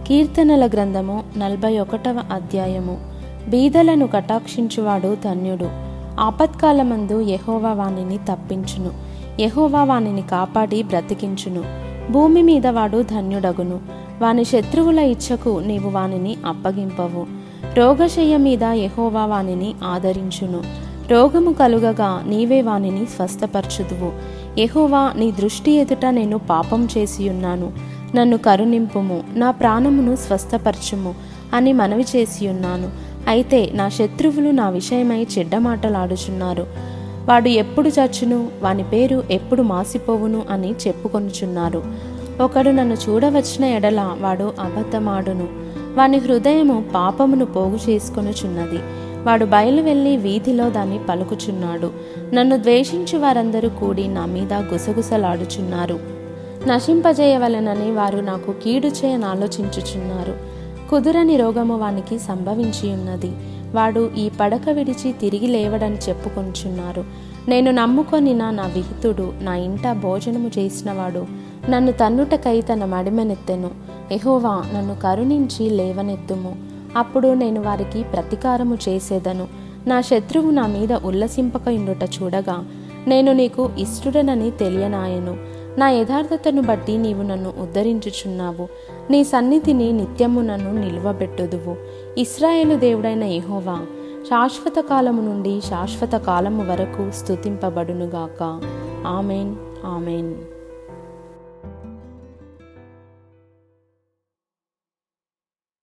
కీర్తనల గ్రంథము 41వ అధ్యాయము. బీదలను కటాక్షించువాడు ధన్యుడు. ఆపత్కాలమందు యెహోవా వానిని తప్పించును. యెహోవా వానిని కాపాడి బ్రతికించును. భూమి మీద వాడు ధన్యుడగును. వాని శత్రువుల ఇచ్చకు నీవు వానిని అప్పగింపవు. రోగశయ్య మీద యెహోవా వానిని ఆదరించును. రోగము కలుగగా నీవే వానిని స్వస్థపరచుదువు. యెహోవా, నీ దృష్టి ఎదుట నేను పాపం చేసియున్నాను, నన్ను కరుణింపుము, నా ప్రాణమును స్వస్థపరచుము అని మనవి చేసియున్నాను. అయితే నా శత్రువులు నా విషయమై చెడ్డ మాటలాడుచున్నారు. వాడు ఎప్పుడు చచ్చును, వాని పేరు ఎప్పుడు మాసిపోవును అని చెప్పుకొనుచున్నారు. ఒకడు నన్ను చూడవచ్చిన ఎడల వాడు అబద్ధమాడును. వాని హృదయము పాపమును పోగు చేసుకొనుచున్నది. వాడు బయలు వెళ్ళి వీధిలో దాన్ని పలుకుచున్నాడు. నన్ను ద్వేషించు వారందరూ కూడి నా మీద గుసగుసలాడుచున్నారు. నశింపజేయవలెనని వారు నాకు కీడు చేయని ఆలోచించుచున్నారు. కుదురని రోగము వానికి సంభవించియున్నది. వాడు ఈ పడక విడిచి తిరిగి లేవడని చెప్పుకొంచున్నారు. నేను నమ్ముకొనిన నా విహితుడు, నా ఇంట భోజనము చేసినవాడు నన్ను తన్నుటకై తన మడిమెనెత్తెను. యెహోవా, నన్ను కరుణించి లేవనెత్తుము. అప్పుడు నేను వారికి ప్రతీకారము చేసేదను. నా శత్రువు నా మీద ఉల్లసింపకయుండుట చూడగా నేను నీకు ఇష్టుడనని తెలియనాయను. నా యథార్థతను బట్టి నీవు నన్ను ఉద్ధరించుచున్నావు. నీ సన్నిధిని నిత్యము నన్ను నిలువబెట్టుదువు. ఇశ్రాయేలు దేవుడైన యెహోవా శాశ్వత కాలము నుండి శాశ్వత కాలము వరకు స్తుతింపబడునుగాక. Amen, amen.